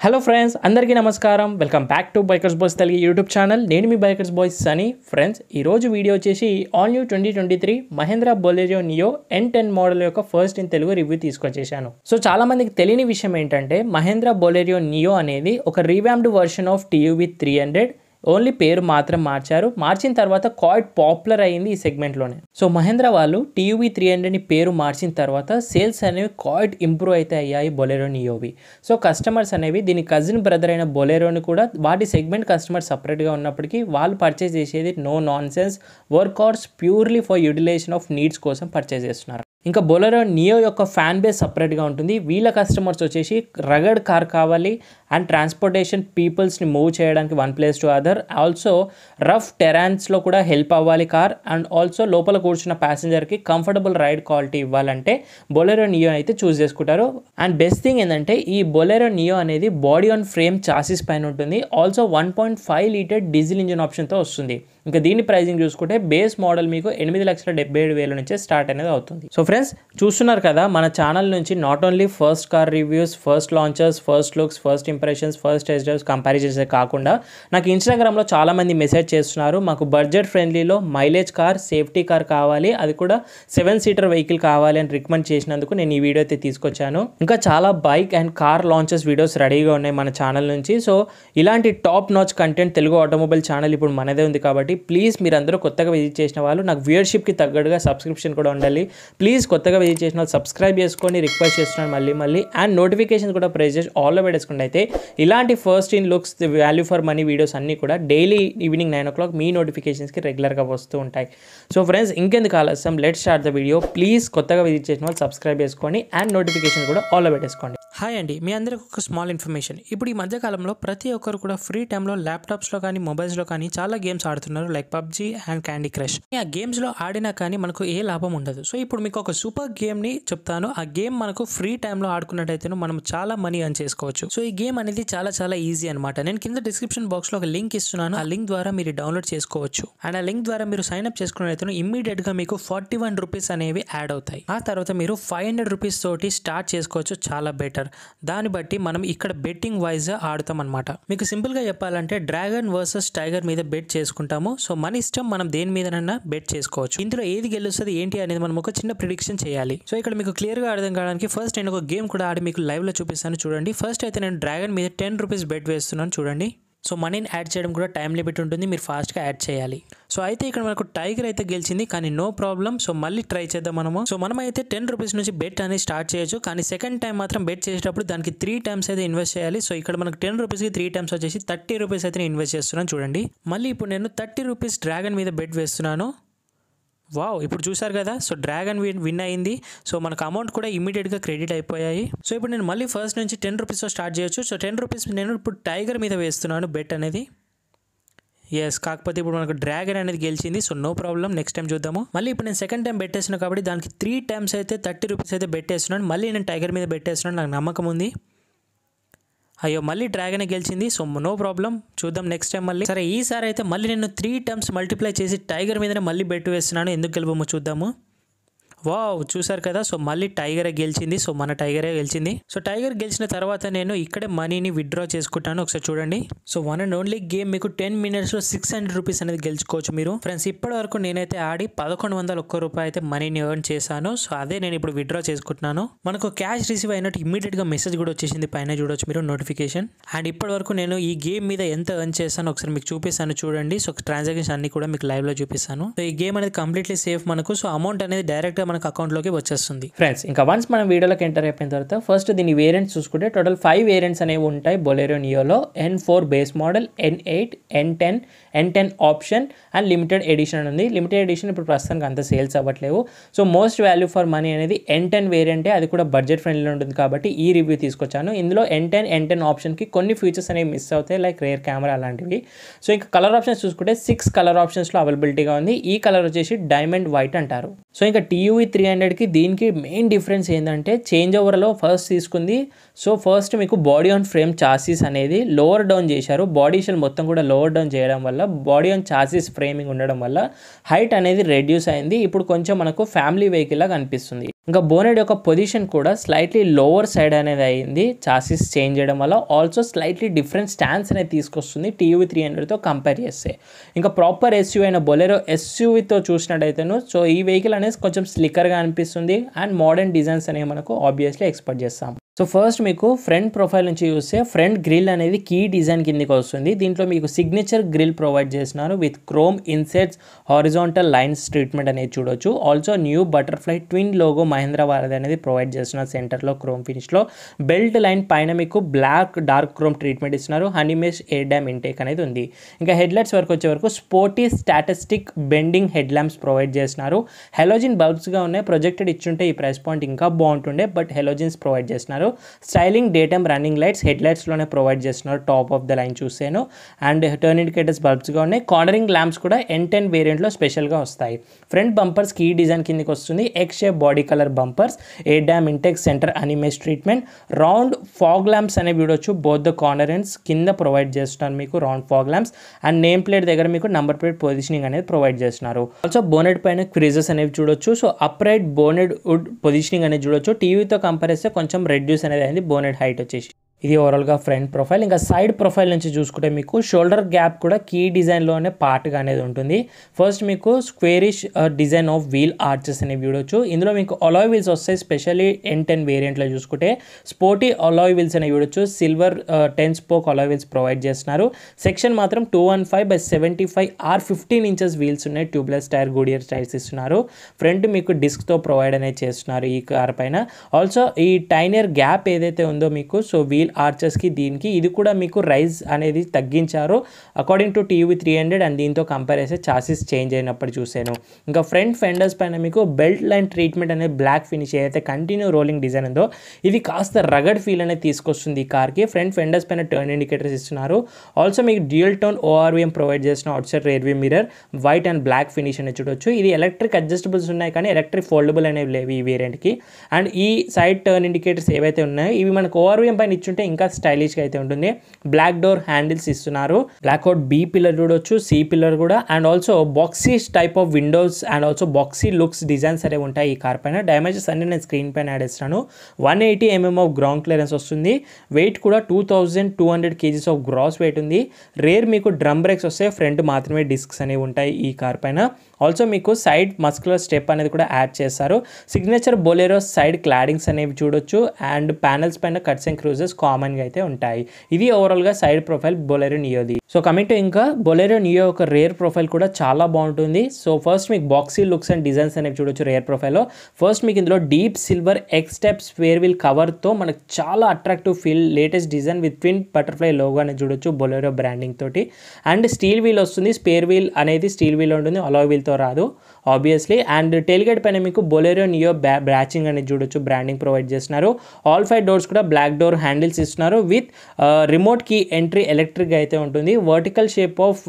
Hello friends, అందరికీ నమస్కారం. Welcome back to bikers boys Telugu YouTube channel. నేను మీ బైకర్స్ బాయ్స్ సనీ. ఫ్రెండ్స్, ఈరోజు వీడియో వచ్చేసి all new 2023 Mahindra Bolero Neo N10 model యొక్క ఫస్ట్ ఇన్ తెలుగు రివ్యూ తీసుకొచ్చేసాను. సో చాలా మందికి తెలియని విషయం ఏంటంటే మహేంద్ర బొలెరో నియో అనేది ఒక రివామ్డ్ వర్షన్ ఆఫ్ TUV 300. ఓన్లీ పేరు మాత్రం మార్చిన తర్వాత క్వాయిట్ పాపులర్ అయ్యింది ఈ సెగ్మెంట్లోనే. సో మహేంద్ర వాళ్ళు TUV 300ని పేరు మార్చిన తర్వాత సేల్స్ అనేవి క్వాయిట్ ఇంప్రూవ్ అయితే అయ్యాయి బొలెరో నియోవి. సో కస్టమర్స్ అనేవి దీని కజిన్ బ్రదర్ అయిన బొలెరోని కూడా వాటి సెగ్మెంట్ కస్టమర్ సపరేట్గా ఉన్నప్పటికీ వాళ్ళు పర్చేస్ చేసేది no nonsense workouts purely for utilization of needs కోసం పర్చేస్ చేస్తున్నారు. ఇంకా బొలెరో నియో యొక్క ఫ్యాన్ బేస్ సపరేట్గా ఉంటుంది. వీళ్ళ కస్టమర్స్ వచ్చేసి రగడ్ కార్ కావాలి అండ్ ట్రాన్స్పోర్టేషన్ పీపుల్స్ని మూవ్ చేయడానికి one place to other, also rough టెరాన్స్లో కూడా హెల్ప్ అవ్వాలి కార్, అండ్ ఆల్సో లోపల కూర్చున్న ప్యాసింజర్కి కంఫర్టబుల్ రైడ్ క్వాలిటీ ఇవ్వాలంటే బొలెరో నియో అయితే చూస్ చేసుకుంటారు. అండ్ బెస్ట్ థింగ్ ఏంటంటే ఈ బొలెరో నియో అనేది బాడీ ఆన్ ఫ్రేమ్ చాసిస్ పైన ఉంటుంది. ఆల్సో 1.5 లీటర్ డీజిల్ ఇంజిన్ ఆప్షన్తో వస్తుంది. ఇంకా దీని ప్రైజింగ్ చూసుకుంటే బేస్ మోడల్ మీకు 8,77,000 నుంచే స్టార్ట్ అనేది అవుతుంది. సో ఫ్రెండ్స్, చూస్తున్నారు కదా, మన ఛానల్ నుంచి not only first car reviews, first launches, first looks, first impressions, first test drives, comparisons కాకుండా నాకు ఇన్స్టాగ్రామ్లో చాలామంది మెసేజ్ చేస్తున్నారు, మాకు బడ్జెట్ ఫ్రెండ్లీలో మైలేజ్ కార్, సేఫ్టీ కార్ కావాలి, అది కూడా 7 సీటర్ వెహికల్ కావాలి అని రికమెండ్ చేసినందుకు నేను ఈ వీడియో అయితే తీసుకొచ్చాను. ఇంకా చాలా bike and car launches videos రెడీగా ఉన్నాయి మన ఛానల్ నుంచి. సో ఇలాంటి top notch content Telugu automobile channel ఇప్పుడు మనదే ఉంది కాబట్టి ప్లీజ్ మీరందరూ కొత్తగా విజిట్ చేసిన వాళ్ళు నాకు వ్యూయర్షిప్కి తగ్గట్టుగా సబ్స్క్రిప్షన్ కూడా ఉండాలి. ప్లీజ్ కొత్తగా విజిట్ చేసిన వాళ్ళు సబ్స్క్రైబ్ చేసుకొని రిక్వెస్ట్ చేస్తున్నాను మళ్ళీ అండ్ నోటిఫికేషన్ కూడా ప్రెస్ చేసి ఆల్లో పెట్టేసుకుంటే అయితే ఇలాంటి first in looks, value for money videos అన్నీ కూడా డైలీ ఈవినింగ్ 9 o'clock మీ నోటిఫికేషన్స్కి రెగ్యులర్గా వస్తూ ఉంటాయి. సో ఫ్రెండ్స్, ఇంకెందుకు ఆలస్యం, let's start the video. Please కొత్తగా విజిట్ చేసిన వాళ్ళు సబ్స్క్రైబ్ చేసుకోండి అండ్ నోటిఫికేషన్ కూడా ఆల్లో పెట్టేసుకోండి. హాయ్ అండి, మీ అందరికి ఒక స్మాల్ ఇన్ఫర్మేషన్. ఇప్పుడు ఈ మధ్యకాలంలో ప్రతి ఒక్కరు కూడా ఫ్రీ టైంలో ల్యాప్టాప్స్లో కానీ మొబైల్స్లో కానీ చాలా గేమ్స్ ఆడుతున్నారు, like PUBG and candy crush. ఆ గేమ్స్లో ఆడినా కానీ మనకు ఏ లాభం ఉండదు. సో ఇప్పుడు మీకు ఒక సూపర్ గేమ్ని చెప్తాను. ఆ గేమ్ మనకు ఫ్రీ టైంలో ఆడుకున్నట్టయితే మనం చాలా మనీ ఎర్న్ చేసుకోవచ్చు. సో ఈ గేమ్ అనేది చాలా ఈజీ అనమాట. నేను కింద డిస్క్రిప్షన్ బాక్స్లో ఒక లింక్ ఇస్తున్నాను. ఆ లింక్ ద్వారా మీరు డౌన్లోడ్ చేసుకోవచ్చు. అండ్ ఆ లింక్ ద్వారా మీరు సైన్ అప్ చేసుకున్నట్టయితే ఇమ్మీడియట్గా మీకు 41 రూపీస్ అనేవి యాడ్ అవుతాయి. ఆ తర్వాత మీరు 500 రూపీస్ తోటి స్టార్ట్ చేసుకోవచ్చు. చాలా బెటర్. దాన్ని బట్టి మనం ఇక్కడ బెట్టింగ్ వైజ్ ఆడుతాం అనమాట. మీకు సింపుల్ గా చెప్పాలంటే డ్రాగన్ వర్సెస్ టైగర్ మీద బెట్ చేసుకుంటాము. సో మన ఇష్టం, మనం దేని మీదనన్నా బెట్ చేసుకోవచ్చు. ఇందులో ఏది గెలుస్తుంది ఏంటి అనేది మనం ఒక చిన్న ప్రిడిక్షన్ చేయాలి. సో ఇక్కడ మీకు క్లియర్ గా అర్థం కావడానికి ఫస్ట్ నేను ఒక గేమ్ కూడా ఆడి మీకు లైవ్ లో చూపిస్తాను, చూడండి. ఫస్ట్ అయితే నేను డ్రాగన్ మీద 10 రూపీస్ బెట్ వేస్తున్నాను, చూడండి. సో మనీని యాడ్ చేయడం కూడా టైం లిమిట్ ఉంటుంది, మీరు ఫాస్ట్గా యాడ్ చేయాలి. సో అయితే ఇక్కడ మనకు టైగర్ అయితే గెలిచింది, కానీ నో ప్రాబ్లం. సో మళ్ళీ ట్రై చేద్దాం మనము. సో మనం అయితే 10 రూపీస్ నుంచి బెట్ అనేది స్టార్ట్ చేయొచ్చు, కానీ సెకండ్ టైం మాత్రం బెట్ చేసేటప్పుడు దానికి 3 టైమ్స్ అయితే ఇన్వెస్ట్ చేయాలి. సో ఇక్కడ మనకు 10 రూపీస్కి 3 టైమ్స్ వచ్చేసి 30 రూపీస్ అయితే ఇన్వెస్ట్ చేస్తున్నాను, చూడండి. మళ్ళీ ఇప్పుడు నేను 30 రూపీస్ డ్రాగన్ మీద బెట్ వేస్తున్నాను. వావ్, ఇప్పుడు చూసారు కదా. సో డ్రాగన్ విన్ అయింది. సో మనకు అమౌంట్ కూడా ఇమీడియట్గా క్రెడిట్ అయిపోయాయి. సో ఇప్పుడు నేను మళ్ళీ ఫస్ట్ నుంచి 10 రూపీస్తో స్టార్ట్ చేయొచ్చు. సో 10 రూపీస్ నేను ఇప్పుడు టైగర్ మీద వేస్తున్నాను బెట్ అనేది. ఎస్, కాకపోతే ఇప్పుడు మనకు డ్రాగన్ అనేది గెలిచింది. So no problem, next time చూద్దాము. మళ్ళీ ఇప్పుడు నేను సెకండ్ టైం పెట్టేస్తున్నాను కాబట్టి దానికి 3 టైమ్స్ అయితే 30 రూపీస్ అయితే పెట్టేస్తున్నాను. మళ్ళీ నేను టైగర్ మీద పెట్టేస్తున్నాను, నాకు నమ్మకం ఉంది. అయ్యో, మళ్ళీ డ్రాగన్ గెలిచింది. సో నో ప్రాబ్లం, చూద్దాం నెక్స్ట్ టైం మళ్ళీ. సరే, ఈసారి అయితే మళ్ళీ నేను 3 టైమ్స్ మల్టిప్లై చేసి టైగర్ మీదనే మళ్ళీ బెట్ వేస్తున్నాను. ఎందుకు గెలుపమో చూద్దాము. వావ్, చూసారు కదా. సో మళ్ళీ టైగరే గెలిచింది. సో మన టైగరే గెలిచింది. సో టైగర్ గెలిచిన తర్వాత నేను ఇక్కడే మనీని విత్డ్రా చేసుకుంటాను, ఒకసారి చూడండి. So one and only game మీకు 10 minutesలో 600 రూపీస్ అనేది గెలుచుకోవచ్చు మీరు. ఫ్రెండ్స్, ఇప్పటి వరకు నేనైతే ఆడి 1101 రూపాయి అయితే మనీని ఎర్న్ చేశాను. సో అదే నేను ఇప్పుడు విత్డ్రా చేసుకుంటున్నాను. మనకు క్యాష్ రిసీవ్ అయినట్టు ఇమీడియట్గా మెసేజ్ కూడా వచ్చేసింది, పైన చూడొచ్చు మీరు నోటిఫికేషన్. అండ్ ఇప్పటి వరకు నేను ఈ గేమ్ మీద ఎంత ఎర్న్ చేశాను ఒకసారి మీకు చూపిస్తాను, చూడండి. సో ట్రాన్సాక్షన్స్ అన్ని కూడా మీకు లైవ్ లో చూపిస్తాను. సో ఈ గేమ్ అనేది కంప్లీట్లీ సేఫ్ మనకు. సో అమౌంట్ అనేది డైరెక్ట్ మనకు అకౌంట్లోకి వచ్చేస్తుంది. ఫ్రెండ్స్, ఇంకా వన్స్ మనం వీడియోలోకి ఎంటర్ అయిపోయిన తర్వాత ఫస్ట్ దీని వేరియంట్స్ చూసుకుంటే టోటల్ 5 వేరియంట్స్ అనేవి ఉంటాయి బొలెరో నియోలో. N4 base model, N8, N10 option and limited edition ఉంది. లిమిటెడ్ ఎడిషన్ ఇప్పుడు ప్రస్తుతానికి అంత సేల్స్ అవ్వట్లేవు. So most value for money అనేది N10 వేరియంటే, అది కూడా బడ్జెట్ ఫ్రెండ్లీలో ఉంటుంది కాబట్టి ఈ రివ్యూ తీసుకొచ్చాను. ఇందులో N10 ఆప్షన్కి కొన్ని ఫీచర్స్ అనేవి మిస్ అవుతాయి, లైక్ రేర్ కెమెరా అలాంటివి. సో ఇంకా కలర్ ఆప్షన్స్ చూసుకుంటే 6 కలర్ ఆప్షన్స్లో అవైలబిలిటీగా ఉంది. ఈ కలర్ వచ్చేసి డైమండ్ వైట్ అంటారు. సో ఇంకా TUV TUV300కి దీనికి మెయిన్ డిఫరెన్స్ ఏంటంటే చేంజ్ ఓవర్లో ఫస్ట్ తీసుకుంది. సో ఫస్ట్ మీకు బాడీ ఆన్ ఫ్రేమ్ చాసిస్ అనేది లోవర్ డౌన్ చేశారు. బాడీ షెల్ మొత్తం కూడా లోవర్ డౌన్ చేయడం వల్ల బాడీ ఆన్ చాసిస్ ఫ్రేమింగ్ ఉండడం వల్ల హైట్ అనేది రెడ్యూస్ అయింది. ఇప్పుడు కొంచెం మనకు ఫ్యామిలీ వెహికల్ లాగా అనిపిస్తుంది. ఇంకా బోనెట్ యొక్క పొజిషన్ కూడా స్లైట్లీ లోవర్ సైడ్ అనేది అయింది చాసిస్ చేంజ్ చేయడం వల్ల. ఆల్సో స్లైట్లీ డిఫరెంట్ స్టాండ్స్ అనేది తీసుకొస్తుంది TUV300తో కంపేర్ చేస్తే. ఇంకా ప్రాపర్ ఎస్యూవీ అయిన బొలెరో ఎస్యూవీతో చూసినట్టయితేను సో ఈ వెహికల్ అనేది కొంచెం స్లిక్కర్గా అనిపిస్తుంది అండ్ మోడర్న్ డిజైన్స్ అనేవి మనకు ఆబ్వియస్లీ ఎక్స్పెక్ట్ చేస్తాం. సో ఫస్ట్ మీకు ఫ్రంట్ ప్రొఫైల్ నుంచి చూస్తే ఫ్రంట్ గ్రిల్ అనేది కీ డిజైన్ కిందకి వస్తుంది. దీంట్లో మీకు సిగ్నేచర్ గ్రిల్ ప్రొవైడ్ చేస్తున్నారు with chrome insets horizontal lines treatment అనేది చూడొచ్చు. Also new butterfly twin logo Mahindra వారధి అనేది ప్రొవైడ్ చేస్తున్నారు సెంటర్లో క్రోమ్ ఫినిష్లో. బెల్ట్ లైన్ పైన మీకు బ్లాక్ డార్క్ క్రోమ్ ట్రీట్మెంట్ ఇస్తున్నారు. హనీమేష్ ఎయిర్ డ్యామ్ ఇంటేక్ అనేది ఉంది. ఇంకా హెడ్ లైట్స్ వరకు వచ్చే వరకు sporty statistic bending head lamps provide చేస్తున్నారు. హెలోజిన్ బల్బ్స్గా ఉన్నాయి. ప్రొజెక్టెడ్ ఇచ్చుంటే ఈ ప్రైస్ పాయింట్ ఇంకా బాగుంటుండే, బట్ హెలోజిన్స్ ప్రొవైడ్ చేస్తున్నారు. Styling day time running lights head లైట్స్లోనే ప్రొవైడ్ చేస్తున్నారు టాప్ ఆఫ్ ద లైన్ చూసాను. అండ్ టర్న్ ఇండికేటర్స్ బల్బ్స్గా ఉన్నాయి. కార్నరింగ్ ల్యాంప్స్ కూడా N10 వేరియంట్లో స్పెషల్గా వస్తాయి. ఫ్రంట్ బంపర్స్ కీ డిజైన్ కిందకి వస్తుంది. X shape body colour bumpers, air dam intake centre అనిమేష్ ట్రీట్మెంట్, రౌండ్ ఫాగ్ ల్యాంప్స్ అనేవి చూడొచ్చు. బోత్ ద కార్నర్ ఎండ్స్ కింద ప్రొవైడ్ చేస్తున్నారు మీకు round fog lamps. And name plate దగ్గర మీకు నంబర్ ప్లేట్ పొజిషనింగ్ అనేది ప్రొవైడ్ చేస్తున్నారు. ఆల్సో బోనెట్ పైన క్రీజెస్ అనేవి చూడొచ్చు. So upright bonnet wood positioning అనేది చూడొచ్చు. టీవీతో కంపేర్ చేస్తే కొంచెం రెడ్యూస్ అనేది అయింది బోనెట్ హైట్ వచ్చేసి. ఇది ఓవరాల్గా ఫ్రంట్ ప్రొఫైల్. ఇంకా సైడ్ ప్రొఫైల్ నుంచి చూసుకుంటే మీకు షోల్డర్ గ్యాప్ కూడా కీ డిజైన్లోనే పార్ట్గా అనేది ఉంటుంది. ఫస్ట్ మీకు squarish design of wheel arches అనేవి చూడొచ్చు. ఇందులో మీకు అలాయ్ వీల్స్ వస్తాయి. స్పెషల్లీ N10 వేరియంట్లో చూసుకుంటే స్పోర్టీ అలాయ్ వీల్స్ అనేవి చూడొచ్చు. Silver 10 spoke alloy wheels provide చేస్తున్నారు. సెక్షన్ మాత్రం 215/75 R15 ఇంచెస్ వీల్స్ ఉన్నాయి. ట్యూబ్లెస్ టైర్ గుడియర్ టైర్స్ ఇస్తున్నారు. ఫ్రంట్ మీకు డిస్క్తో ప్రొవైడ్ అనేది చేస్తున్నారు ఈ కార్ పైన. ఆల్సో ఈ టైనర్ గ్యాప్ ఏదైతే ఉందో మీకు సో వీల్ ఆర్చెస్కి దీనికి ఇది కూడా మీకు రైజ్ అనేది తగ్గించారు అకార్డింగ్ టు TUV300 అండ్ దీంతో కంపేర్ చేస్తే చాసిస్ చేంజ్ అయినప్పుడు చూసాను. ఇంకా ఫ్రంట్ ఫెండర్స్ పైన మీకు బెల్ట్ లైన్ ట్రీట్మెంట్ అనేది బ్లాక్ ఫినిష్ ఏదైతే కంటిన్యూ రోలింగ్ డిజైన్ ఉందో ఇది కాస్త రగడ్ ఫీల్ అనేది తీసుకొస్తుంది ఈ కార్కి. ఫ్రంట్ ఫెండర్స్ పైన టర్న్ ఇండికేటర్స్ ఇస్తున్నారు. ఆల్సో మీకు డ్యూయల్ టోన్ ORVM ప్రొవైడ్ చేసిన outside rear view mirror white and black finish అనేది చూడొచ్చు. ఇది ఎలక్ట్రిక్ అడ్జస్టబుల్స్ ఉన్నాయి కానీ ఎలక్ట్రిక్ ఫోల్డబుల్ అనేవి లేవు ఈ వేరియంట్కి. అండ్ ఈ సైడ్ టర్న్ ఇండికేటర్స్ ఏవైతే ఉన్నాయో ఇవి మనకు ORVM పైన ఇచ్చుంటే ఇంకా స్టైలిష్గా అయితే ఉంటుంది. బ్లాక్ డోర్ హ్యాండిల్స్ ఇస్తున్నారు. బ్లాక్అవుట్ B పిల్లర్ చూడొచ్చు, C పిల్లర్ కూడా. And also boxy type of Windows and also boxy looks designs అనేవి ఉంటాయి ఈ కార్ పైన. డ్యామేజెస్ అన్ని నేను స్క్రీన్ పైన యాడ్ చేస్తున్నాను. 180 mm ఆఫ్ గ్రౌండ్ క్లియరెన్స్ వస్తుంది. వెయిట్ కూడా 2200 kgs ఆఫ్ గ్రాస్ వెయిట్ ఉంది. రేర్ మీకు డ్రమ్ బ్రేక్స్ వస్తాయి. ఫ్రంట్ మాత్రమే డిస్క్స్ అనేవి ఉంటాయి ఈ కార్ పైన. ఆల్సో మీకు సైడ్ మస్కులర్ స్టెప్ అనేది కూడా యాడ్ చేస్తారు. సిగ్నేచర్ బొలెరో సైడ్ క్లాడింగ్స్ అనేవి చూడొచ్చు. అండ్ ప్యానల్స్ పైన కట్స్ అండ్ క్రూజెస్ కామన్గా అయితే ఉంటాయి. ఇది ఓవరాల్గా సైడ్ ప్రొఫైల్ బొలెరో నియోది. సో కమింగ్ టు ఇంకా బొలెరో నియో యొక్క రేర్ ప్రొఫైల్ కూడా చాలా బాగుంటుంది. సో ఫస్ట్ మీకు బాక్సీ లుక్స్ అండ్ డిజైన్స్ అనేవి చూడొచ్చు రేర్ ప్రొఫైల్లో. ఫస్ట్ మీకు ఇందులో deep silver X step square wheel కవర్తో మనకు చాలా attractive feel latest design with twin butterfly logo అనేది చూడొచ్చు బొలెరో బ్రాండింగ్ తోటి. అండ్ స్టీల్ వీల్ వస్తుంది. స్పేర్ వీల్ అనేది స్టీల్ వీల్ ఉంటుంది, అలాయ్ వీల్తో రాదు ఆబ్వియస్లీ. అండ్ టెయిల్ గేట్ పైన మీకు బొలెరో నియో బ్రాచింగ్ అనేది చూడొచ్చు, బ్రాండింగ్ ప్రొవైడ్ చేస్తున్నారు. ఆల్ 5 డోర్స్ కూడా బ్లాక్ డోర్ హ్యాండిల్స్ ఇస్తున్నారు with remote key entry electric అయితే ఉంటుంది. Vertical shape of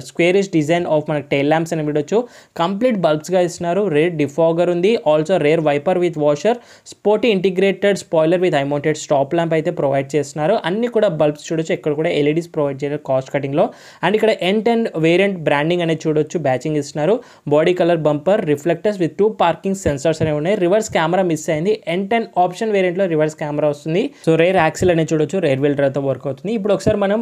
squarish design of మనకు టైల్ ల్యాంప్స్ అని చూడొచ్చు. కంప్లీట్ బల్బ్స్గా ఇస్తున్నారు. రేర్ డిఫాగర్ ఉంది. Also rear wiper with washer, sporty integrated spoiler with high mounted stop lamp అయితే ప్రొవైడ్ చేస్తున్నారు. అన్ని కూడా బల్బ్స్ చూడొచ్చు. ఇక్కడ కూడా LEDs ప్రొవైడ్ చేయాలి కాస్ట్ కటింగ్లో. అండ్ ఇక్కడ N10 వేరియంట్ బ్రాండింగ్ అనేది చూడొచ్చు, బ్యాచింగ్ ఇస్తున్నారు. Body colour bumper, reflectors with 2 parking sensors అనేవి ఉన్నాయి. రివర్స్ కెమెరా మిస్ అయింది. N10 ఆప్షన్ వేరియంట్లో రివర్స్ కెమెరా వస్తుంది. సో రేర్ యాక్సిల్ అనేది చూడొచ్చు, రేర్ వీల్ డ్రైవ్తో వర్క్ అవుతుంది. ఇప్పుడు ఒకసారి మనం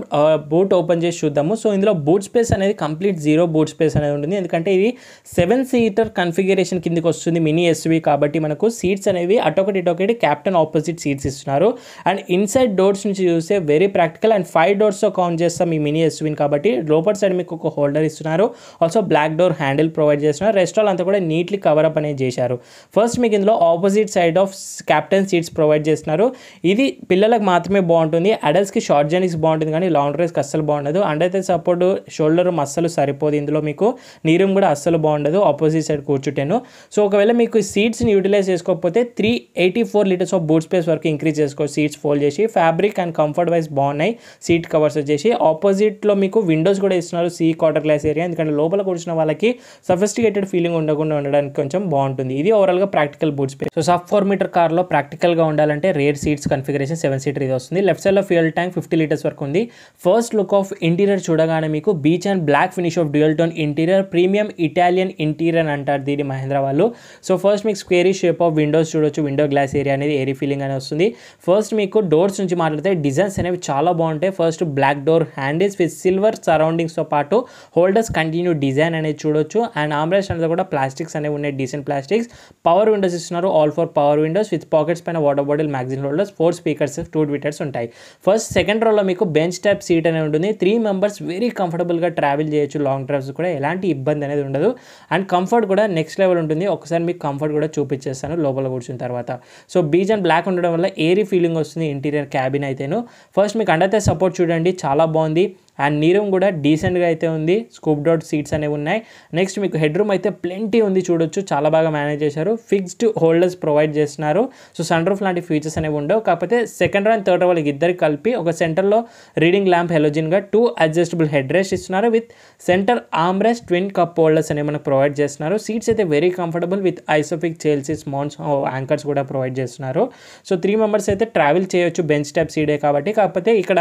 బూట్ ఓపెన్ చేసి చూద్దాము. సో ఇందులో బూట్ స్పేస్ అనేది కంప్లీట్ 0 బూట్ స్పేస్ అనేది ఉంటుంది. ఎందుకంటే ఇది 7 సీటర్ కన్ఫిగరేషన్ కిందకి వస్తుంది, మినీ SUV కాబట్టి మనకు సీట్స్ అనేవి అటొకటి ఇటొకటి క్యాప్టెన్ ఆపోజిట్ సీట్స్ ఇస్తున్నారు. అండ్ ఇన్సైడ్ డోర్స్ నుంచి చూస్తే వెరీ ప్రాక్టికల్. అండ్ 5 డోర్స్తో కౌంట్ చేస్తాం ఈ మినీ SUVని కాబట్టి. లోపల సైడ్ మీకు ఒక హోల్డర్ ఇస్తున్నారు. Also black door handle provide చేస్తున్నారు. రెస్టాల్ అంతా కూడా నీట్లీ కవరప్ అనేది చేశారు. ఫస్ట్ మీకు ఇందులో opposite side of captain seats provide చేస్తున్నారు. ఇది పిల్లలకు మాత్రమే మాత్రమే బాగుంటుంది. అడల్ట్స్కి షార్ట్ జర్నీస్ బాగుంటుంది కానీ లాంగ్ డ్రైవ్స్కి అస్సలు బాగుండదు. అండ్ అయితే సపోర్ట్ షోల్డర్ రూమ్ అస్సలు సరిపోదు ఇందులో మీకు. నీ రూమ్ కూడా అస్సలు బాగుండదు ఆపోజిట్ సైడ్ కూర్చుంటేను. సో ఒకవేళ మీకు సీట్స్ని యూటిలైజ్ చేసుకోకపోతే 384 లీటర్స్ ఆఫ్ బూట్ స్పేస్ వరకు ఇంక్రీజ్ చేసుకోవచ్చు సీట్స్ ఫోల్డ్ చేసి. ఫ్యాబ్రిక్ అండ్ కంఫర్ట్ వైజ్ బాగున్నాయి. సీట్ కవర్స్ వచ్చేసి ఆపోజిట్లో మీకు విండోస్ కూడా ఇస్తున్నారు సీ క్వార్టర్ గ్లాస్ ఏరియా, ఎందుకంటే లోపల కూర్చున్న వాళ్ళకి సఫిస్టికేటెడ్ ఫీలింగ్ ఉండకుండా ఉండడానికి కొంచెం బాగుంటుంది. ఇది ఓవరాల్గా practical boot space. So sub 4 meter కార్లో ప్రాక్టికల్గా ఉండాలంటే రేర్ సీట్స్ కన్ఫిగరేషన్ 7 సీటర్ ఇది వస్తుంది. లెఫ్ట్ సైడ్లో ఫ్యూయల్ ట్యాంక్ 50 లీటర్స్ వరకు ఉంది. ఫస్ట్ లుక్ ఆఫ్ ఇంటీరియర్ చూడగానే మీకు beige and black finish of dual tone interior, premium Italian interior అంటారు దీని మహేంద్ర వాళ్ళు. సో ఫస్ట్ మీకు స్క్వేరీ షేప్ ఆఫ్ విండోస్ చూడొచ్చు. విండో గ్లాస్ ఏరియా అనేది ఏరీ ఫీలింగ్ అనేది వస్తుంది. ఫస్ట్ మీకు డోర్స్ నుంచి మాట్లాడితే డిజైన్స్ అనేవి చాలా బాగుంటాయి. First black door handles with silver సరౌండింగ్స్తో పాటు హోల్డర్స్ కంటిన్యూ డిజైన్ అనేది చూడొచ్చు. అండ్ ఆమ్రెస్ట్ అనేది కూడా ప్లాస్టిక్స్ అనేవి ఉన్నాయి, డీసెంట్ ప్లాస్టిక్స్. పవర్ విండోస్ ఇస్తున్నారు, all four power windows with pockets పైన water bottle, magazine holders, 4 speakers, 2 tweeters ఉంటాయి. ఫస్ట్ సెకండ్ రోలో మీకు బెంచ్ టైప్ సీట్ అనేది ఉంటుంది. 3 మెంబర్స్ వెరీ కంఫర్టబుల్గా ట్రావెల్ చేయొచ్చు. లాంగ్ డ్రైవ్స్ కూడా ఎలాంటి ఇబ్బంది అనేది ఉండదు. అండ్ కంఫర్ట్ కూడా నెక్స్ట్ లెవెల్ ఉంటుంది. ఒకసారి మీకు కంఫర్ట్ కూడా చూపించేస్తాను లోపల కూర్చున్న తర్వాత. సో బీచ్ అండ్ బ్లాక్ ఉండడం వల్ల ఏరీ ఫీలింగ్ వస్తుంది ఇంటీరియర్ క్యాబిన్ అయితేను. ఫస్ట్ మీకు అండర్ సపోర్ట్ చూడండి చాలా బాగుంది. అండ్ నీ రూమ్ కూడా డీసెంట్గా అయితే ఉంది. స్కూప్ డౌట్ సీట్స్ అనేవి ఉన్నాయి. నెక్స్ట్ మీకు హెడ్ రూమ్ అయితే ప్లెంటీ ఉంది చూడొచ్చు, చాలా బాగా మేనేజ్ చేశారు. ఫిక్స్డ్ హోల్డర్స్ ప్రొవైడ్ చేస్తున్నారు. సో సన్ రూఫ్ లాంటి ఫీచర్స్ అనేవి ఉండవు. కాకపోతే second row and third row వాళ్ళకి ఇద్దరికి కలిపి ఒక సెంటర్లో రీడింగ్ ల్యాంప్ హెలోజిన్గా 2 అడ్జస్టబుల్ హెడ్ రెస్ట్ ఇస్తున్నారు with centre arm rest, twin cup holders అనేవి మనకు ప్రొవైడ్ చేస్తున్నారు. సీట్స్ అయితే very comfortable with isofix child seats mounts anchors కూడా ప్రొవైడ్ చేస్తున్నారు. సో 3 మెంబర్స్ అయితే ట్రావెల్ చేయొచ్చు బెంచ్ టైప్ సీడే కాబట్టి. కాకపోతే ఇక్కడ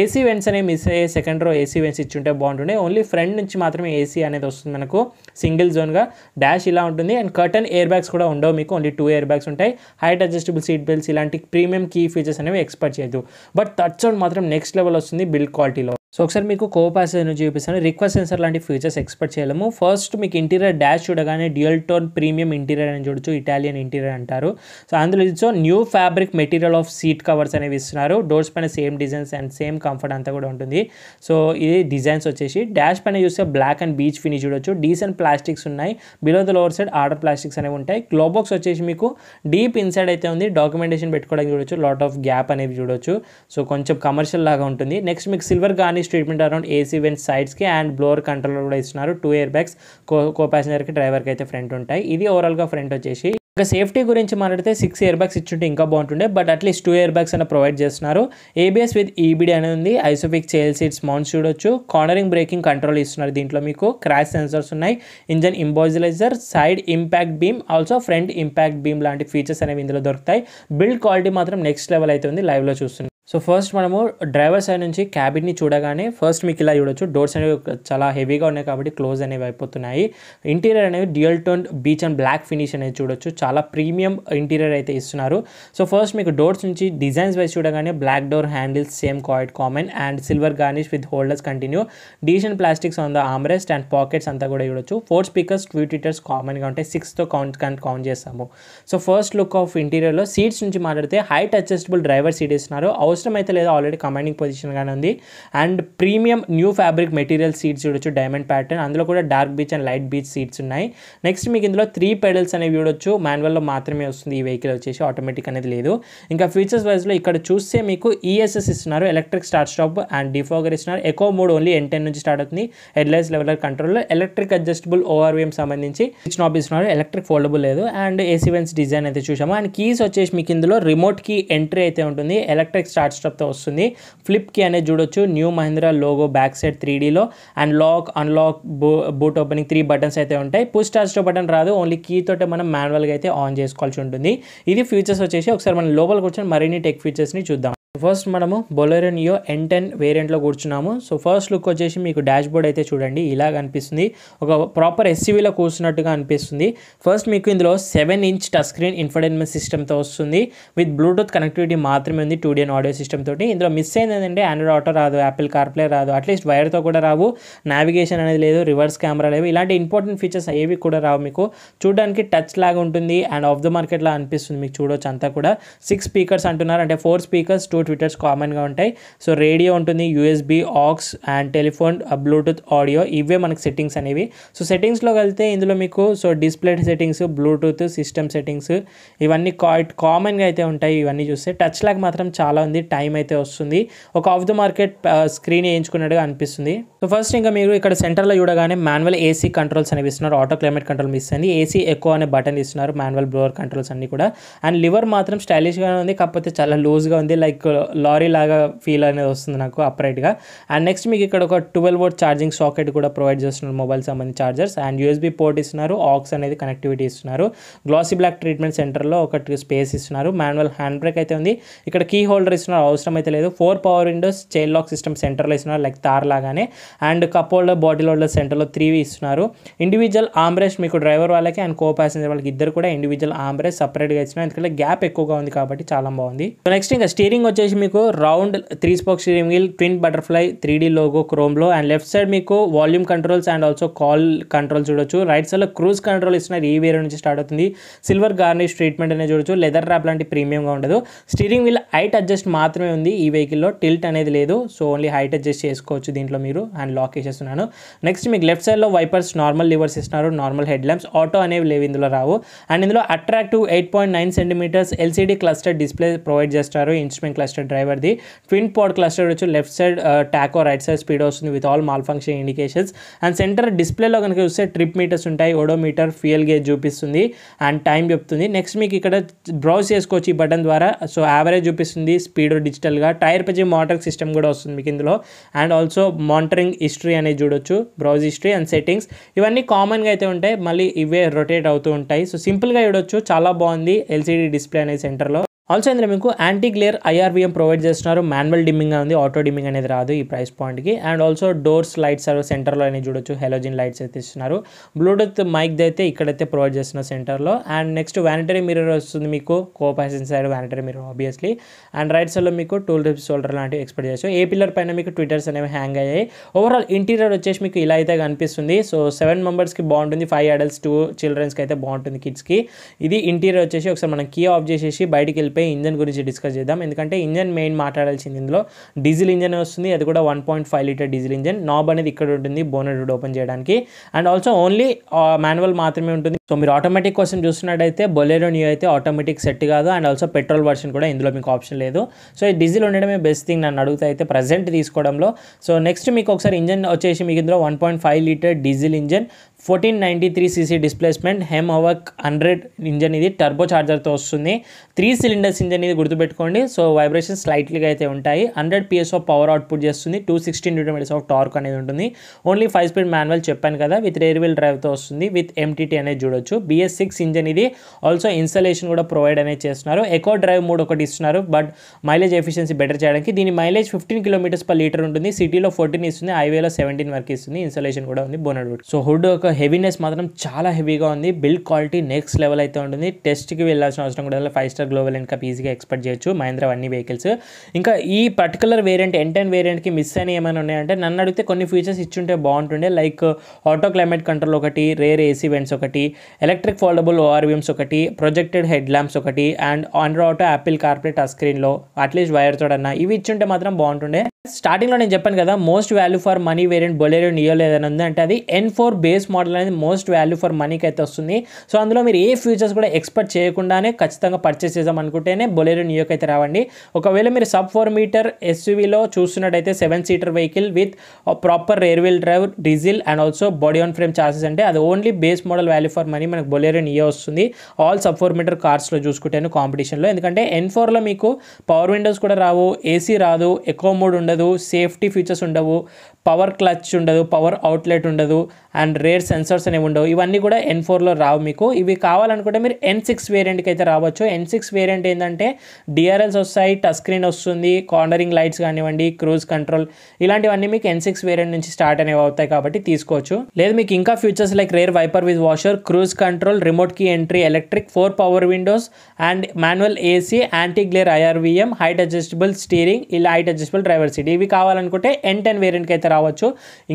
ఏసీ వెంట్స్ అనేవి మిస్ అయ్యే. సెకండ్ రో ఏసీ వెంట్స్ ఇచ్చుంటే బాగుంటుండే. ఓన్లీ ఫ్రంట్ నుంచి మాత్రమే ఏసీ అనేది వస్తుంది మనకు సింగిల్ జోన్గా. డాష్ ఇలా ఉంటుంది. అండ్ కర్టన్ ఎయిర్ బ్యాగ్స్ కూడా ఉండవు మీకు, ఓన్లీ 2 ఎయిర్ బ్యాగ్స్ ఉంటాయి. హైట్ అడ్జస్టబుల్ సీట్ బెల్ట్స్ ఇలాంటి ప్రీమియం కీ ఫీచర్స్ అనేవి ఎక్స్పెక్ట్ చేయదు. బట్ టచ్ సౌండ్ మాత్రం నెక్స్ట్ లెవెల్ వస్తుంది బిల్డ్ క్వాలిటీలో. సో ఒకసారి మీకు కో ప్యాసేజ్ నుంచి చూపిస్తాను. రిక్వెస్ట్ సెన్సర్ లాంటి ఫీచర్స్ ఎక్స్పెక్ట్ చేయలేము. ఫస్ట్ మీకు ఇంటీరియర్ డాష్ చూడగానే డ్యూయల్ టోన్ ప్రీమియం ఇంటీరియర్ అని చూడొచ్చు, ఇటాలియన్ ఇంటీరియర్ అంటారు. సో అందులో new fabric material of seat covers అనేవి ఇస్తున్నారు. డోర్స్ పైన same designs and same comfort అంతా కూడా ఉంటుంది. సో ఇది డిజైన్స్ వచ్చేసి డాష్ పైన చూస్తే బ్లాక్ అండ్ బీచ్ ఫినిష్ చూడొచ్చు. డీసెంట్ ప్లాస్టిక్స్ ఉన్నాయి. Below the lower side order plastics అనేవి ఉంటాయి. గ్లోబాక్స్ వచ్చేసి మీకు డీప్ ఇన్సైడ్ అయితే ఉంది. డాక్యుమెంటేషన్ పెట్టుకోవడానికి చూడొచ్చు. లాట్ ఆఫ్ గ్యాప్ అనేవి చూడొచ్చు. సో కొంచెం కమర్షియల్ లాగా ఉంటుంది. నెక్స్ట్ మీకు silver garnish treatment around AC vent సైడ్స్కి అండ్ బ్లోవర్ కంట్రోలర్ కూడా ఇస్తున్నారు. 2 ఎయిర్ బ్యాగ్స్ కో ప్యాసింజర్కి డ్రైవర్కి అయితే ఫ్రంట్ ఉంటాయి. ఇది ఓవరాల్గా ఫ్రంట్ వచ్చేసి. ఇంకా సేఫ్టీ గురించి మాట్లాడితే 6 ఎయిర్ బ్యాగ్స్ ఇచ్చుంటే ఇంకా బాగుంటుండే. బట్ అట్లీస్ట్ 2 ఎయిర్ బ్యాగ్స్ అయినా ప్రొవైడ్ చేస్తున్నారు. ఏబిఎస్ విత్ ఈబిడి అనేది ఉంది. ఐసోఫిక్ చైల్డ్ సీట్స్ మౌంట్స్ చూడొచ్చు. కార్నరింగ్ బ్రేకింగ్ కంట్రోల్ ఇస్తున్నారు. దీంట్లో మీకు క్రాష్ సెన్సర్స్ ఉన్నాయి. Engine immobiliser, side impact beam, also front impact beam లాంటి ఫీచర్స్ అనేవి ఇందులో దొరుకుతాయి. బిల్డ్ క్వాలిటీ మాత్రం నెక్స్ట్ లెవెల్ అయితే ఉంది లైవ్లో చూస్తుంది. సో ఫస్ట్ మనము డ్రైవర్ సైడ్ నుంచి క్యాబిన్ని చూడగానే ఫస్ట్ మీకు ఇలా చూడొచ్చు. డోర్స్ అనేవి చాలా హెవీగా ఉన్నాయి కాబట్టి క్లోజ్ అనేవి అయిపోతున్నాయి. ఇంటీరియర్ అనేవి dual tone beige and black finish అనేది చూడొచ్చు. చాలా ప్రీమియం ఇంటీరియర్ అయితే ఇస్తున్నారు. సో ఫస్ట్ మీకు డోర్స్ నుంచి డిజైన్స్ వైజ్ చూడగానే black door handles same quite common and silver garnish with holders continue. Decent plastics on the armrest and pockets అంతా కూడా చూడొచ్చు. 4 స్పీకర్స్, 2 ట్విటర్స్ కామన్గా ఉంటాయి. 6తో కౌంట్ చేస్తాము. సో ఫస్ట్ లుక్ ఆఫ్ ఇంటీరియర్లో సీట్స్ నుంచి మాట్లాడితే హైట్ అడ్జస్టబుల్ డ్రైవర్ సీట్ ఇస్తున్నారు. అవసరం అయితే లేదా, ఆల్రెడీ కమాండింగ్ పొజిషన్గానే ఉంది. And premium new fabric material seats చూడొచ్చు, డైమండ్ ప్యాటర్న్. అందులో కూడా dark beach and light beach seats ఉన్నాయి. నెక్స్ట్ మీకు ఇందులో 3 పెడల్స్ అనేవి చూడొచ్చు. మాన్యువల్లో మాత్రమే వస్తుంది ఈ వెహికల్ వచ్చేసి, ఆటోమేటిక్ అనేది లేదు. ఇంకా ఫీచర్స్ వైజ్లో ఇక్కడ చూస్తే మీకు ఈఎస్ఎస్ ఇస్తున్నారు, electric start stop and defogger ఇస్తున్నారు. ఎకో మోడ్ ఓన్లీ N10 నుంచి స్టార్ట్ అవుతుంది. హెడ్లైట్స్ లెవెలర్ కంట్రోల్లో ఎలక్ట్రిక్ అడ్జస్టబుల్ ఓఆర్వీఎం సంబంధించి స్విచ్ నాబ్ ఇస్తున్నారు. ఎలక్ట్రిక్ ఫోల్డబుల్ లేదు. అండ్ ఏసీ వెంట్స్ డిజైన్ అయితే చూసాము. అండ్ కీస్ వచ్చేసి మీకు ఇందులో రిమోట్ కీ ఎంట్రీ అయితే ఉంటుంది. ఎలక్ట్రిక్ స్టార్ట్ స్టాప్తో వస్తుంది. ఫ్లిప్ కీ అనేది చూడొచ్చు. New Mahindra logo back side 3Dలో and lock, unlock, boot opening 3 buttons అయితే ఉంటాయి. పుష్ స్టార్ట్ స్టాప్ బటన్ రాదు. ఓన్లీ కీ తోటే మనం మాన్యువల్గా అయితే ఆన్ చేసుకోవాల్సి ఉంటుంది. ఇది ఫీచర్స్ వచ్చేసి. ఒకసారి మనం లోపల కూర్చొని మరిన్ని టెక్ ఫీచర్స్ని చూద్దాం. ఫస్ట్ మనము బొలెరో నియో N10 వేరియంట్లో కూర్చున్నాము. సో ఫస్ట్ లుక్ వచ్చేసి మీకు డాష్ బోర్డ్ అయితే చూడండి ఇలా కనిపిస్తుంది. ఒక ప్రాపర్ ఎస్యూవీలో కూర్చున్నట్టుగా అనిపిస్తుంది. ఫస్ట్ మీకు ఇందులో 7 ఇంచ్ టచ్ స్క్రీన్ ఇన్ఫోటైన్మెంట్ సిస్టమ్తో వస్తుంది. విత్ బ్లూటూత్ కనెక్టివిటీ మాత్రమే ఉంది. 2D ఆడియో సిస్టమ్ తోటి. ఇందులో మిస్ అయింది ఏంటంటే ఆండ్రాయిడ్ ఆటో రాదు, యాపిల్ కార్ప్లే రాదు, అట్లీస్ట్ వైర్తో కూడా రావు. నావిగేషన్ అనేది లేదు, రివర్స్ కెమెరా లేవు. ఇలాంటి ఇంపార్టెంట్ ఫీచర్స్ ఏవి కూడా రావు. మీకు చూడడానికి టచ్ లాగా ఉంటుంది అండ్ ఆఫ్ ద మార్కెట్ లా అనిపిస్తుంది. మీకు చూడొచ్చు అంతా కూడా 6 స్పీకర్స్ అంటున్నారు. అంటే 4 స్పీకర్స్, 2 ఫీచర్స్ కామన్గా ఉంటాయి. సో రేడియో ఉంటుంది, USB, aux and telephone, Bluetooth audio, ఇవే మనకి సెట్టింగ్స్ అనేవి. సో సెట్టింగ్స్లో వెళ్తే ఇందులో మీకు display settings, Bluetooth, system settings ఇవన్నీ కామన్గా అయితే ఉంటాయి. ఇవన్నీ చూస్తే టచ్ లాగ్ మాత్రం చాలా ఉంది, టైం అయితే వస్తుంది, ఒక ఆఫ్ ద మార్కెట్ స్క్రీన్ వేయించుకున్నట్టుగా అనిపిస్తుంది. సో ఫస్ట్ ఇంకా మీరు ఇక్కడ సెంటర్లో చూడగానే మాన్యువల్ ఏసీ కంట్రోల్స్ అనేవి ఇస్తున్నారు, ఆటో క్లైమేట్ కంట్రోల్ మిస్ అయింది, ఏసీ ఎక్కువ అనే బటన్ ఇస్తున్నారు, మాన్యువల్ బ్లోవర్ కంట్రోల్స్ అన్ని కూడా. అండ్ లివర్ మాత్రం స్టైలిష్గా ఉంది, కాకపోతే చాలా లూజ్గా ఉంది, లైక్ లారీ లాగా ఫీల్ అనేది వస్తుంది నాకు అప్రైట్గా. అండ్ నెక్స్ట్ మీకు ఇక్కడ ఒక 12V ఛార్జింగ్ సాకెట్ కూడా ప్రొవైడ్ చేస్తున్నారు, మొబైల్ సంబంధించి ఛార్జర్స్. అండ్ యూఎస్బీ పోర్ట్ ఇస్తున్నారు, ఆక్స్ అనేది కనెక్టివిటీ ఇస్తున్నారు. గ్లాసీ బ్లాక్ ట్రీట్మెంట్ సెంటర్లో ఒక స్పేస్ ఇస్తున్నారు, మాన్యువల్ హ్యాండ్ బ్రేక్ అయితే ఉంది, ఇక్కడ కీ హోల్డర్ ఇస్తున్నారు, అవసరం అయితే లేదు. 4 power windows, chain lock system సెంటర్లో ఇస్తున్నారు, లైక్ తార్ లాగానే. And cup holder, bottle holder సెంటర్లో 3 ఇస్తున్నారు. ఇండివిజువల్ ఆర్మ్రెస్ట్ మీకు డ్రైవర్ వాళ్ళకి అండ్ కో ప్యాసింజర్ వాళ్ళకి ఇద్దరు కూడా ఇండివిజువల్ ఆర్మ్రెస్ట్ సపరేట్గా ఇస్తున్నారు, ఎందుకంటే గ్యాప్ ఎక్కువగా ఉంది కాబట్టి చాలా బాగుంది. సో నెక్స్ట్ ఇంకా స్టీరింగ్ వచ్చేసి మీకు round 3 spoke steering wheel, twin butterfly 3D logo క్రోమ్లో. అండ్ లెఫ్ట్ సైడ్ మీకు volume controls and also call control చూడొచ్చు. రైట్ సైడ్లో క్రూజ్ కంట్రోల్ ఇస్తున్నారు, ఈ వేరే నుంచి స్టార్ట్ అవుతుంది. సిల్వర్ గార్నిష్ ట్రీట్మెంట్ అనేది చూడొచ్చు, లెదర్ ర్యాప్ లాంటి ప్రీమియంగా ఉండదు. స్టీరింగ్ వీల్ హైట్ అడ్జస్ట్ మాత్రమే ఉంది ఈ వెహికల్లో, టిల్ట్ అనేది లేదు. సో ఓన్లీ హైట్ అడ్జస్ట్ చేసుకోవచ్చు దీంట్లో మీరు. అండ్ లాక్ చేసేస్తున్నాను. నెక్స్ట్ మీకు లెఫ్ట్ సైడ్లో వైపర్స్ నార్మల్ లివర్స్ ఇస్తున్నారు, నార్మల్ హెడ్ ల్యాంప్స్, ఆటో అనేవి లేవు ఇందులో రావు. అండ్ ఇందులో attractive 8.9 centimetres LCD cluster display provide చేస్తారు, ఇన్స్ట్రుమెంట్ క్లస్టర్ డ్రైవర్ది. ట్విన్ పాడ్ క్లస్టర్ వచ్చి left side tacho, right side speed వస్తుంది with all malfunction indications. And centre డిస్ప్లేలో కనుక చూస్తే ట్రిప్ మీటర్స్ ఉంటాయి, ఓడోమీటర్, ఫ్యూయల్ గేజ్ చూపిస్తుంది అండ్ టైం చెప్తుంది. నెక్స్ట్ మీకు ఇక్కడ బ్రౌజ్ చేసుకోవచ్చు ఈ బటన్ ద్వారా. సో యావరేజ్ చూపిస్తుంది, స్పీడ్ డిజిటల్గా, టైర్ పై మానిటరింగ్ సిస్టమ్ కూడా వస్తుంది మీకు ఇందులో. అండ్ ఆల్సో మానిటరింగ్ హిస్టరీ అనేది చూడొచ్చు, బ్రౌజ్ హిస్టరీ అండ్ సెట్టింగ్స్ ఇవన్నీ కామన్గా అయితే ఉంటాయి, మళ్ళీ ఇవే రొటేట్ అవుతూ ఉంటాయి. సో సింపుల్గా చూడొచ్చు, చాలా బాగుంది ఎల్సీడీ డిస్ప్లే అనేది సెంటర్లో. ఆల్సో ఇందులో మీకు యాంటీ గ్లేర్ IRVM ప్రొవైడ్ చేస్తున్నారు, మాన్యువల్ డిమ్మింగ్ ఉంది, ఆటో డిమ్మింగ్ అనేది రాదు ఈ ప్రైస్ పాయింట్కి. అండ్ ఆల్సో డోర్స్ లైట్స్ సెంటర్లో అనేది చూడొచ్చు, హెలోజిన్ లైట్స్ అయితే ఇస్తున్నారు. బ్లూటూత్ మైక్ అయితే ఇక్కడైతే ప్రొవైడ్ చేస్తున్నారు సెంటర్లో. అండ్ నెక్స్ట్ వ్యానిటరీ మిర్రర్ వస్తుంది మీకు, co passenger side vanity mirror obviously. And right సైడ్లో మీకు టూల్ టిప్ షోల్డర్ లాంటివి ఎక్స్పెక్ట్ చేయొచ్చు. ఏ పిల్లర్ పైన మీకు ట్విటర్స్ అనేవి హ్యాంగ్ అయ్యాయి. ఓవరాల్ ఇంటీరియర్ వచ్చేసి మీకు ఇలా అయితే కనిపిస్తుంది. సో 7 మెంబర్స్కి బాగుంటుంది, 5 అడల్ట్స్ 2 చిల్డ్రన్స్కి అయితే బాగుంటుంది, కిడ్స్కి. ఇది ఇంటీరియర్ వచ్చేసి. ఒకసారి మనం కీ ఆఫ్ చేసేసి బయటికి వెళ్ళిపోయి ఇంజన్ గురించి డిస్కస్ చేద్దాం, ఎందుకంటే ఇంజన్ మెయిన్ మాట్లాడాల్సింది ఇందులో. డీజిల్ ఇంజన్ వస్తుంది, అది కూడా 1.5 లీటర్ డీజిల్ ఇంజన్. నాబ్ అనేది ఇక్కడ ఉంటుంది బోనెట్ ఓపెన్ చేయడానికి. అండ్ ఆల్సో ఓన్లీ మాన్యువల్ మాత్రమే ఉంటుంది. సో మీరు ఆటోమేటిక్ కోసం చూస్తున్నట్టయితే బొలెరో నియో అయితే ఆటోమేటిక్ సెట్ కాదు. అండ్ ఆల్సో పెట్రోల్ వర్షన్ కూడా ఇందులో మీకు ఆప్షన్ లేదు. సో ఈ డీజిల్ ఉండడమే బెస్ట్ థింగ్ నన్ను అడుగుతా అయితే ప్రజెంట్ తీసుకోవడంలో. సో నెక్స్ట్ మీకు ఒకసారి ఇంజన్ వచ్చేసి మీకు ఇందులో 1.5 litre diesel engine, 1493cc displacement, mHawk 100 engine, ఇది టర్బో ఛార్జర్తో వస్తుంది. 3 సిలిండర్స్ ఇంజన్ ఇది గుర్తుపెట్టుకోండి. సో వైబ్రేషన్ స్లైట్లీగా అయితే ఉంటాయి. 100 PS ఆఫ్ పవర్ అవుట్పుట్ చేస్తుంది, 216 Nm ఆఫ్ టార్క్ అనేది ఉంటుంది. ఓన్లీ 5 స్పీడ్ మాన్యువల్ చెప్పాను కదా, విత్ రేర్ వీల్ డ్రైవ్తో వస్తుంది, విత్ MTT అనేది చూడొచ్చు. BS6 ఇంజన్ ఇది. ఆల్సో ఇన్స్టాలేషన్ కూడా ప్రొవైడ్ అనేది చేస్తున్నారు. ఎకో డ్రైవ్ మోడ్ ఒకటి ఇస్తున్నారు, బట్ మైలేజ్ ఎఫిషియన్సీ బెటర్ చేయడానికి. దీని మైలేజ్ 15 km/లీటర్ ఉంటుంది, సిటీలో 14 ఇస్తుంది, హైవేలో 17 వరకు ఇస్తుంది. ఇన్స్టాలేషన్ కూడా ఉంది బోనెట్ హుడ్. సో హుడ్ ఒక హెవీనెస్ మాత్రం చాలా హెవీగా ఉంది, బిల్డ్ క్వాలిటీ నెక్స్ట్ లెవెల్ అయితే ఉంటుంది. టెస్ట్కి వెళ్ళాల్సిన అవసరం కూడా 5 స్టార్ గ్లోబల్ ఎన్కప్ ఈజీగా ఎక్స్పెక్ట్ చేయొచ్చు మహీంద్రా అన్ని వెహికల్స్. ఇంకా ఈ పర్టికులర్ వేరియంట్ N10 వేరియంట్కి మిస్ అని ఏమైనా ఉన్నాయంటే నన్ను అడిగితే కొన్ని ఫీచర్స్ ఇచ్చుంటే బాగుంటుండే, లైక్ ఆటో క్లైమేట్ కంట్రోల్ ఒకటి, రేర్ AC వెంట్స్ ఒకటి, ఎలక్ట్రిక్ ఫోల్డబుల్ ORVMs ఒకటి, ప్రొజెక్టెడ్ హెడ్ ల్యాంప్స్ ఒకటి, and Android auto, Apple CarPlay touch స్క్రీన్లో అట్లీస్ట్ వైర్ తోడన్నా ఇవి ఇచ్చుంటే మాత్రం బాగుంటుండే. స్టార్టింగ్లో నేను చెప్పాను కదా, most value for money variant Bolero నియోలో ఏదైనా ఉంది అంటే అది N4 బేస్ మోడల్ అనేది మోస్ట్ వాల్యూ ఫర్ మనీకి అయితే వస్తుంది. సో అందులో మీరు ఏ ఫీచర్స్ కూడా ఎక్స్పెక్ట్ చేయకుండానే ఖచ్చితంగా పర్చేస్ చేద్దాం అనుకుంటేనే బొలెరో నియోకి అయితే రావండి. ఒకవేళ మీరు sub 4 మీటర్ SUVలో చూస్తున్నట్టయితే 7 seater vehicle with proper rear wheel drive, diesel and also body on frame చార్జెస్ అంటే అది only base model value for money మనకు బొలెరో నియో వస్తుంది. ఆల్ sub 4 మీటర్ కార్స్లో చూసుకుంటాను కాంపిటీషన్లో. ఎందుకంటే N4లో మీకు పవర్ విండోస్ కూడా రావు, AC రాదు, ఎకో మోడ్ ఉండదు, సేఫ్టీ ఫీచర్స్ ఉండవు, పవర్ క్లచ్ ఉండదు, పవర్ అవుట్లెట్ ఉండదు, అండ్ రేర్ సెన్సర్స్ అనేవి ఉండవు. ఇవన్నీ కూడా N4లో రావు మీకు. ఇవి కావాలనుకుంటే మీరు N6 వేరియంట్కి అయితే రావచ్చు. N6 వేరియంట్ ఏంటంటే DRLs వస్తాయి, టచ్ స్క్రీన్ వస్తుంది, కార్నరింగ్ లైట్స్ కానివ్వండి, క్రూజ్ కంట్రోల్ ఇలాంటివన్నీ మీకు N6 వేరియంట్ నుంచి స్టార్ట్ అనేవి అవుతాయి కాబట్టి తీసుకోవచ్చు. లేదు మీకు ఇంకా features like rear wiper with washer, cruise control, remote key entry, electric 4 power windows and manual AC, anti glare IRVM, height adjustable steering, ఇలా height adjustable driver seat capacity. ఇవి కావాలనుకుంటే N10 వేరియంట్కి అయితే రావచ్చు.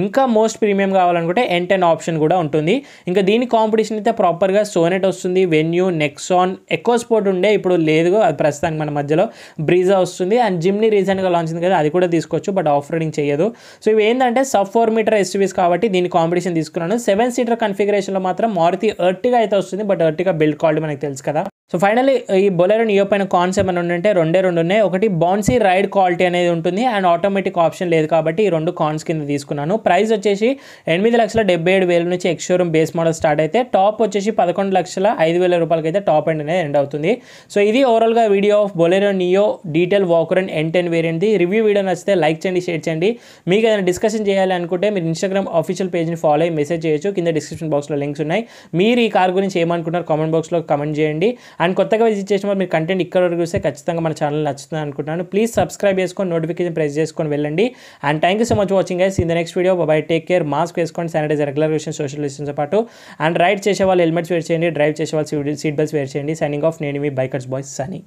ఇంకా మోస్ట్ ప్రీమియం కావాలనుకుంటే N10 option కూడా ఉంటుంది. ఇంకా దీని కాంపిటీషన్ అయితే ప్రాపర్గా సోనెట్ వస్తుంది, వెన్యూ, నెక్సాన్, ఎకో స్పోర్ట్ ఉండే ఇప్పుడు లేదు, అది ప్రస్తుతానికి మన మధ్యలో బ్రీజా వస్తుంది. అండ్ జిమ్నీ రీసెంట్గా లాంచ్ అయింది కదా, అది కూడా తీసుకోవచ్చు, బట్ ఆఫ్ రోడింగ్ చేయదు. సో ఇవి ఏంటంటే సబ్ 4 మీటర్ ఎస్యూవీస్ కాబట్టి దీని కాంపిటీషన్ తీసుకున్నాను. 7 సీటర్ కన్ఫిగరేషన్లో మాత్రం మారుతి ఎర్టిగా అయితే వస్తుంది, బట్ ఎర్టిగా బిల్డ్ క్వాలిటీ మనకి తెలుసు కదా. సో ఫైనల్లీ ఈ బొలెరో నియో పైన కాన్సెప్ట్ ఏమైనా ఉందంటే రెండే ఉన్నాయి. ఒకటి బౌన్సీ రైడ్ క్వాలిటీ అనేది ఉంటుంది అండ్ ఆటోమేటిక్ ఆప్షన్ లేదు కాబట్టి ఈ 2 కాన్స్ కింద తీసుకున్నాను. ప్రైస్ వచ్చేసి 8,77,000 నుంచి ex showroom base model start అయితే టాప్ వచ్చేసి 11,05,000 రూపాయలకి అయితే టాప్ ఎండ్ అనేది ఎండ్ అవుతుంది. సో ఇది ఓవరాల్గా video of Bolero Neo detail walkaround N10 వేరియంట్ది రివ్యూ. వీడియో నచ్చితే లైక్ చేయండి, షేర్ చేయండి. మీకు ఏదైనా డిస్కషన్ చేయాలి అనుకుంటే మీరు ఇన్స్టాగ్రామ్ ఆఫీషియల్ పేజ్ని ఫాలో అయ్యి మెసేజ్ చేయొచ్చు. కింద డిస్క్రిప్షన్ బాక్స్లో లింక్స్ ఉన్నాయి. మీరు ఈ కార్ గురించి ఏమనుకుంటున్నారు కామెంట్ బాక్స్లో కామెంట్ చేయండి. అండ్ కొత్తగా విజిట్ చేసిన వాళ్ళు మీరు కంటెంట్ ఇక్కడ వరకు చూస్తే ఖచ్చితంగా మన ఛానల్ నచ్చుతుంది అనుకుంటున్నాను. ప్లీజ్ సబ్స్క్రైబ్ చేసుకొని నోటిఫికేషన్ ప్రెస్ చేసుకొని వెళ్ళండి. And thank you so much watching guys. In the next video bye, take care. Mask వేసుకోండి, శానిటైజర్, రెగ్యులర్ యూషన్, సోషల్ డిస్టెన్స్తో పాటు. అండ్ రైడ్ చేసే వాళ్ళు హెల్మెట్స్ వేర్ చేయండి, డ్రైవ్ చేసే వాళ్ళు సీట్ బెల్ట్స్ వేర్ చేయండి. సైనింగ్ ఆఫ్, నేను మీ బైకర్స్ బాయ్స్ సనీ.